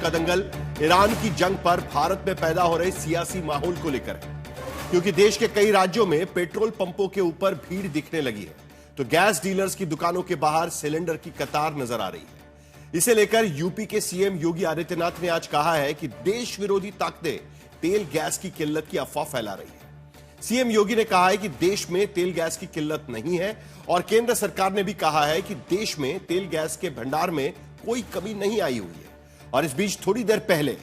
का दंगल ईरान की जंग पर भारत में पैदा हो रहे सियासी माहौल को लेकर है, क्योंकि देश के कई राज्यों में पेट्रोल पंपों के ऊपर भीड़ दिखने लगी है, तो गैस डीलर्स की दुकानों के बाहर सिलेंडर की कतार नजर आ रही है। इसे लेकर यूपी के सीएम योगी आदित्यनाथ ने आज कहा है कि देश विरोधी ताकतें तेल गैस की किल्लत की अफवाह फैला रही है। सीएम योगी ने कहा है कि देश में तेल गैस की किल्लत नहीं है और केंद्र सरकार ने भी कहा है कि देश में तेल गैस के भंडार में कोई कमी नहीं आई हुई है। और इस बीच थोड़ी देर पहले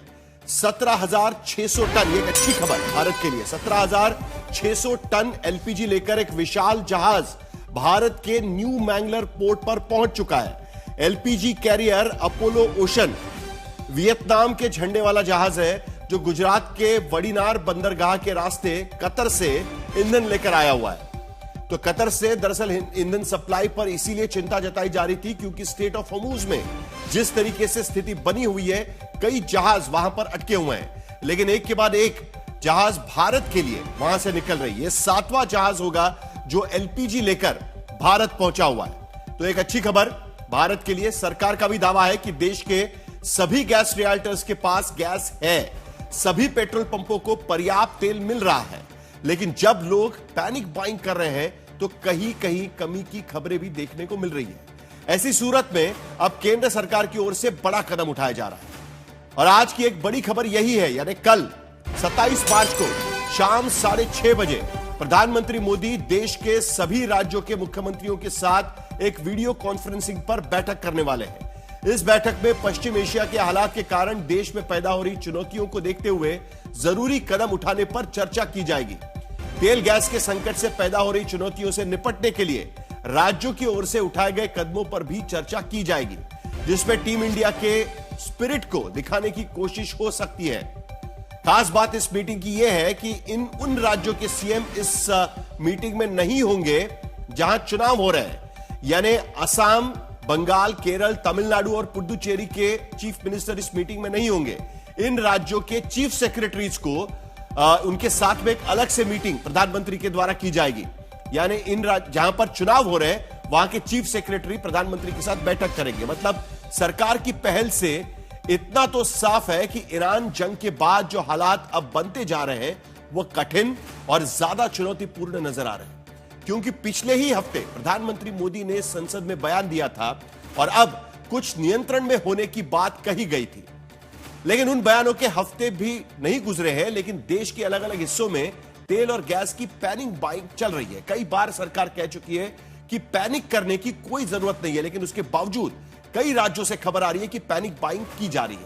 17,600 टन, एक अच्छी खबर भारत के लिए, 17,600 टन एलपीजी लेकर एक विशाल जहाज भारत के न्यू मैंगलर पोर्ट पर पहुंच चुका है। LPG career Apollo ocean Vietnam के झंडे वाला जहाज है, जो गुजरात के वड़ीनार बंदरगाह के रास्ते कतर से ईंधन लेकर आया हुआ है। तो कतर से दरअसल ईंधन सप्लाई पर इसीलिए चिंता जताई जा रही थी क्योंकि स्टेट ऑफ हॉर्मुज में जिस तरीके से स्थिति बनी हुई है, कई जहाज वहां पर अटके हुए हैं, लेकिन एक के बाद एक जहाज भारत के लिए वहां से निकल रही है। 7वां जहाज होगा जो एलपीजी लेकर भारत पहुंचा हुआ है। तो एक अच्छी खबर भारत के लिए। सरकार का भी दावा है कि देश के सभी गैस रियल्टर्स के पास गैस है, सभी पेट्रोल पंपों को पर्याप्त तेल मिल रहा है, लेकिन जब लोग पैनिक बाइंग कर रहे हैं तो कहीं कहीं कमी की खबरें भी देखने को मिल रही है। ऐसी सूरत में अब केंद्र सरकार की ओर से बड़ा कदम उठाया जा रहा है और आज की एक बड़ी खबर यही है, यानी कल 27 मार्च को शाम 6:30 बजे प्रधानमंत्री मोदी देश के सभी राज्यों के मुख्यमंत्रियों के साथ एक वीडियो कॉन्फ्रेंसिंग पर बैठक करने वाले हैं। इस बैठक में पश्चिम एशिया के हालात के कारण देश में पैदा हो रही चुनौतियों को देखते हुए जरूरी कदम उठाने पर चर्चा की जाएगी। तेल गैस के संकट से पैदा हो रही चुनौतियों से निपटने के लिए राज्यों की ओर से उठाए गए कदमों पर भी चर्चा की जाएगी, जिसमें टीम इंडिया के स्पिरिट को दिखाने की कोशिश हो सकती है। खास बात इस मीटिंग की यह है कि उन राज्योों के सीएम इस मीटिंग में नहीं होंगे जहां चुनाव हो रहे हैं, यानी असम, बंगाल, केरल, तमिलनाडु और पुडुचेरी के चीफ मिनिस्टर इस मीटिंग में नहीं होंगे। इन राज्यों के चीफ सेक्रेटरीज को उनके साथ में एक अलग से मीटिंग प्रधानमंत्री के द्वारा की जाएगी, यानी इन जहां पर चुनाव हो रहे हैं वहां के चीफ सेक्रेटरी प्रधानमंत्री के साथ बैठक करेंगे। मतलब सरकार की पहल से इतना तो साफ है कि ईरान जंग के बाद जो हालात अब बनते जा रहे हैं वो कठिन और ज्यादा चुनौतीपूर्ण नजर आ रहे हैं, क्योंकि पिछले ही हफ्ते प्रधानमंत्री मोदी ने संसद में बयान दिया था और अब कुछ नियंत्रण में होने की बात कही गई थी, लेकिन उन बयानों के हफ्ते भी नहीं गुजरे हैं, लेकिन देश के अलग अलग हिस्सों में तेल और गैस की पैनिक बाइंग चल रही है। कई बार सरकार कह चुकी है कि पैनिक करने की कोई जरूरत नहीं है, लेकिन उसके बावजूद कई राज्यों से खबर आ रही है कि पैनिक बाइंग की जा रही है।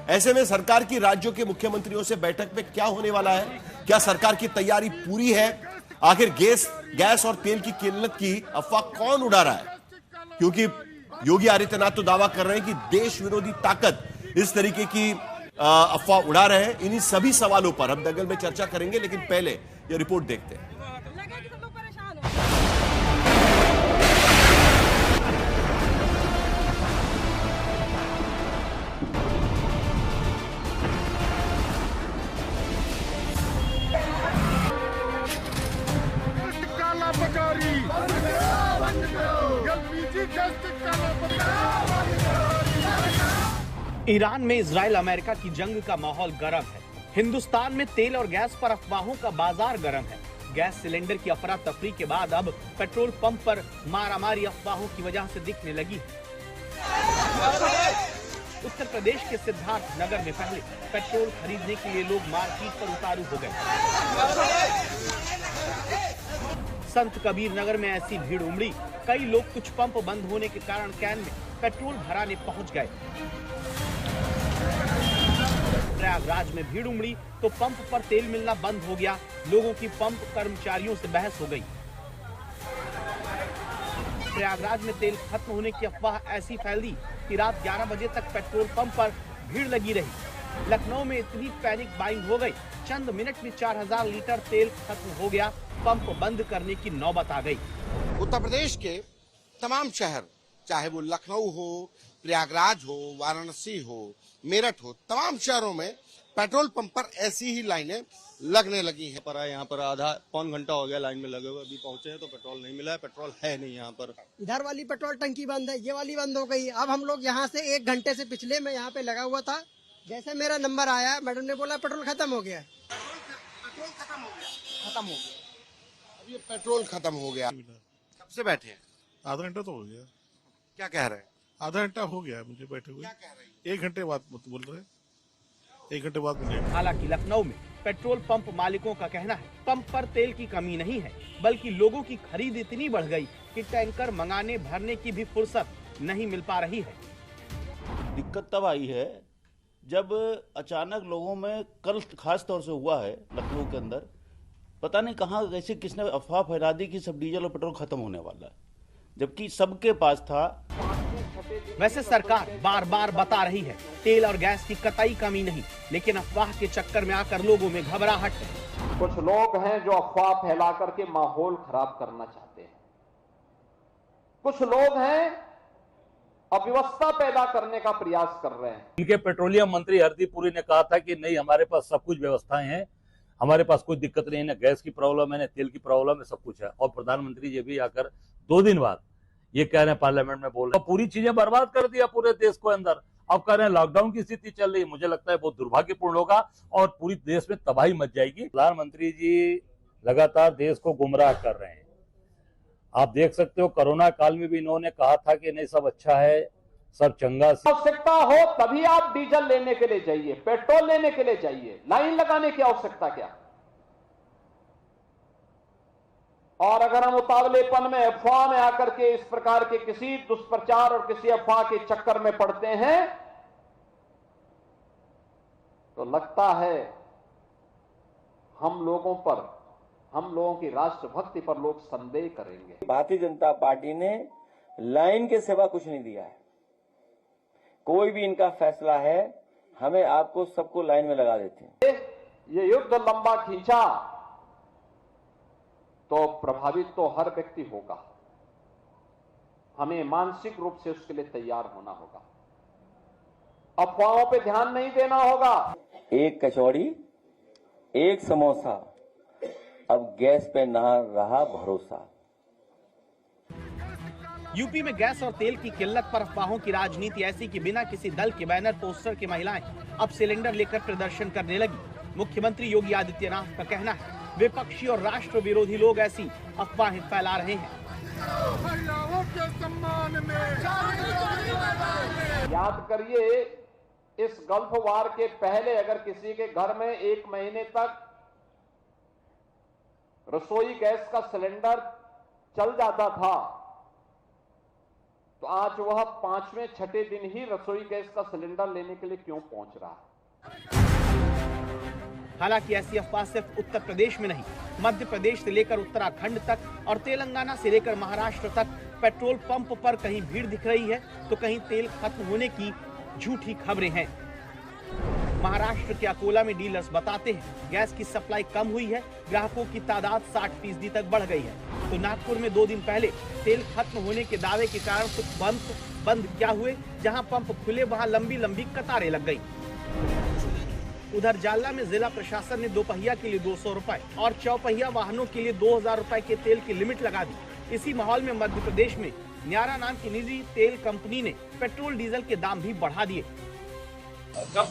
ऐसे में सरकार की राज्यों के मुख्यमंत्रियों से बैठक में क्या होने वाला है, क्या सरकार की तैयारी पूरी है, आखिर गैस और तेल की किल्लत की अफवाह कौन उड़ा रहा है, क्योंकि योगी आदित्यनाथ तो दावा कर रहे हैं कि देश विरोधी ताकत इस तरीके की अफवाह उड़ा रहे हैं। इन्हीं सभी सवालों पर हम दंगल में चर्चा करेंगे, लेकिन पहले ये रिपोर्ट देखते हैं। ईरान में इजराइल अमेरिका की जंग का माहौल गर्म है। हिंदुस्तान में तेल और गैस पर अफवाहों का बाजार गर्म है। गैस सिलेंडर की अफरा तफरी के बाद अब पेट्रोल पंप पर मारामारी अफवाहों की वजह से दिखने लगी। उत्तर प्रदेश के सिद्धार्थ नगर में पहले पेट्रोल खरीदने के लिए लोग मार्केट पर उतारू हो गए। संत कबीर नगर में ऐसी भीड़ उमड़ी, कई लोग कुछ पंप बंद होने के कारण कैन में पेट्रोल भराने पहुंच गए। प्रयागराज में भीड़ उमड़ी तो पंप पर तेल मिलना बंद हो गया। लोगों की पंप कर्मचारियों से बहस हो गई। प्रयागराज में तेल खत्म होने की अफवाह ऐसी फैली कि रात 11 बजे तक पेट्रोल पंप पर भीड़ लगी रही। लखनऊ में इतनी पैनिक बाइंग हो गई, चंद मिनट में 4000 लीटर तेल खत्म हो गया। पंप बंद करने की नौबत आ गई। उत्तर प्रदेश के तमाम शहर, चाहे वो लखनऊ हो, प्रयागराज हो, वाराणसी हो, मेरठ हो, तमाम शहरों में पेट्रोल पंप पर ऐसी ही लाइनें लगने लगी हैं। पर यहाँ पर आधा पौन घंटा हो गया लाइन में लगे हुए, अभी पहुंचे हैं तो पेट्रोल नहीं मिला है, पेट्रोल है नहीं यहाँ पर। इधर वाली पेट्रोल टंकी बंद है, ये वाली बंद हो गई। अब हम लोग यहाँ से 1 घंटे से पिछले में यहाँ पे लगा हुआ था, जैसे मेरा नंबर आया, मैडम ने बोला पेट्रोल खत्म हो गया है। पेट्रोल खत्म हो गया। खत्म हो गया। अब ये पेट्रोल खत्म हो गया, कब से बैठे हैं? आधा घंटा तो हो गया। क्या कह रहे हैं? आधा घंटा हो गया है मुझे बैठे हुए। क्या कह रहे हैं? 1 घंटे बाद मत बोल रहे, 1 घंटे बाद मिलेगा। हालांकि लखनऊ में पेट्रोल पंप मालिकों का कहना है पंप पर तेल की कमी नहीं है, बल्कि लोगों की खरीद इतनी बढ़ गई कि टैंकर मंगाने भरने की भी फुर्सत नहीं मिल पा रही है। दिक्कत तब आई है जब अचानक लोगों में कल खास तौर से हुआ है लखनऊ के अंदर, पता नहीं कहाँ कैसे किसने अफवाह फैला दी कि सब डीजल और पेट्रोल खत्म होने वाला है, जबकि सबके पास था। वैसे सरकार बार बार बता रही है तेल और गैस की कतई कमी नहीं, लेकिन अफवाह के चक्कर में आकर लोगों में घबराहट है। कुछ लोग हैं जो अफवाह फैला करके माहौल खराब करना चाहते हैं। कुछ लोग हैं अव्यवस्था पैदा करने का प्रयास कर रहे हैं। इनके पेट्रोलियम मंत्री हरदीप पुरी ने कहा था कि नहीं, हमारे पास सब कुछ व्यवस्थाएं हैं, हमारे पास कोई दिक्कत नहीं है, ना गैस की प्रॉब्लम है, ना तेल की प्रॉब्लम है, सब कुछ है। और प्रधानमंत्री जी भी आकर 2 दिन बाद ये कह रहे हैं, पार्लियामेंट में बोल रहे हैं, पूरी चीजें बर्बाद कर दिया पूरे देश को अंदर। अब कह रहे हैं लॉकडाउन की स्थिति चल रही है। मुझे लगता है बहुत दुर्भाग्यपूर्ण होगा और पूरी देश में तबाही मच जाएगी। प्रधानमंत्री जी लगातार देश को गुमराह कर रहे हैं। आप देख सकते हो कोरोना काल में भी इन्होंने कहा था कि नहीं सब अच्छा है, सब चंगा। आवश्यकता हो तभी आप डीजल लेने के लिए जाइए, पेट्रोल लेने के लिए जाइए, लाइन लगाने की आवश्यकता क्या। और अगर हम उतावलेपन में अफवाह में आकर के इस प्रकार के किसी दुष्प्रचार और किसी अफवाह के चक्कर में पड़ते हैं तो लगता है हम लोगों की राष्ट्रभक्ति पर लोग संदेह करेंगे। भारतीय जनता पार्टी ने लाइन के सिवा कुछ नहीं दिया है। कोई भी इनका फैसला है, हमें आपको सबको लाइन में लगा देते हैं। ये युद्ध लंबा खींचा तो प्रभावित तो हर व्यक्ति होगा। हमें मानसिक रूप से उसके लिए तैयार होना होगा। अफवाहों पे ध्यान नहीं देना होगा। एक कचौड़ी, एक समोसा, अब गैस पे ना रहा भरोसा। यूपी में गैस और तेल की किल्लत पर अफवाहों की राजनीति ऐसी कि बिना किसी दल के बैनर पोस्टर की महिलाएं अब सिलेंडर लेकर प्रदर्शन करने लगी। मुख्यमंत्री योगी आदित्यनाथ का कहना है विपक्षी और राष्ट्र विरोधी लोग ऐसी अफवाहें फैला रहे हैं। याद करिए, इस गल्फ वार के पहले अगर किसी के घर में 1 महीने तक रसोई गैस का सिलेंडर चल जाता था तो आज वह 5वें 6ठे दिन ही रसोई गैस का सिलेंडर लेने के लिए क्यों पहुंच रहा है। हालांकि ऐसी अफवाह सिर्फ उत्तर प्रदेश में नहीं, मध्य प्रदेश से लेकर उत्तराखंड तक और तेलंगाना से लेकर महाराष्ट्र तक पेट्रोल पंप पर कहीं भीड़ दिख रही है तो कहीं तेल खत्म होने की झूठी खबरें हैं। महाराष्ट्र के अकोला में डीलर्स बताते हैं गैस की सप्लाई कम हुई है, ग्राहकों की तादाद 60% तक बढ़ गई है। तो नागपुर में 2 दिन पहले तेल खत्म होने के दावे के कारण कुछ पंप बंद क्या हुए, जहां पंप खुले वहां लंबी लंबी कतारें लग गई। उधर जालना में जिला प्रशासन ने 2 पहिया के लिए 200 रुपए और 4 पहिया वाहनों के लिए 2000 रुपए के तेल की लिमिट लगा दी। इसी माहौल में मध्य प्रदेश में न्यारा नाम की निजी तेल कंपनी ने पेट्रोल डीजल के दाम भी बढ़ा दिए। कब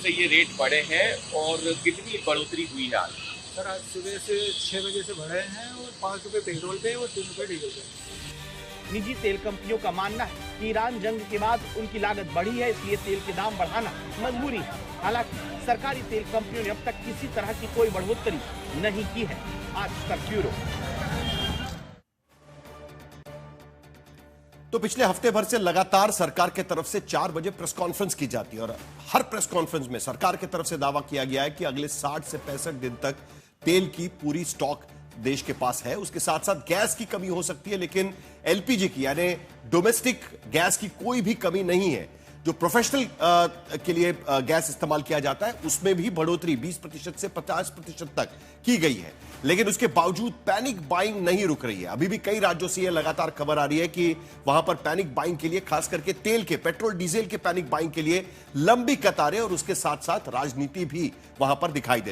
से ये रेट बढ़े हैं और कितनी बढ़ोतरी हुई है आज? सर आज सुबह से 6 बजे से बढ़े हैं और 5 रुपए पेट्रोल पे और 3 रुपए डीजल पे। निजी तेल कंपनियों का मानना है कि ईरान जंग के बाद उनकी लागत बढ़ी है, इसलिए तेल के दाम बढ़ाना मजबूरी है। हालांकि सरकारी तेल कंपनियों ने अब तक किसी तरह की कोई बढ़ोतरी नहीं की है। आज तक ब्यूरो। तो पिछले हफ्ते भर से लगातार सरकार के तरफ से 4 बजे प्रेस कॉन्फ्रेंस की जाती है और हर प्रेस कॉन्फ्रेंस में सरकार की तरफ से दावा किया गया है कि अगले 60 से 65 दिन तक तेल की पूरी स्टॉक देश के पास है। उसके साथ साथ गैस की कमी हो सकती है, लेकिन एलपीजी की यानी डोमेस्टिक गैस की कोई भी कमी नहीं है। जो प्रोफेशनल के लिए गैस इस्तेमाल किया जाता है उसमें भी बढ़ोतरी 20% से 50% तक की गई है, लेकिन उसके बावजूद पैनिक बाइंग नहीं रुक रही है। अभी भी कई राज्यों से यह लगातार खबर आ रही है कि वहां पर पैनिक बाइंग के लिए, खास करके तेल के, पेट्रोल डीजल के पैनिक बाइंग के लिए लंबी कतारें और उसके साथ साथ राजनीति भी वहां पर दिखाई दे रही है।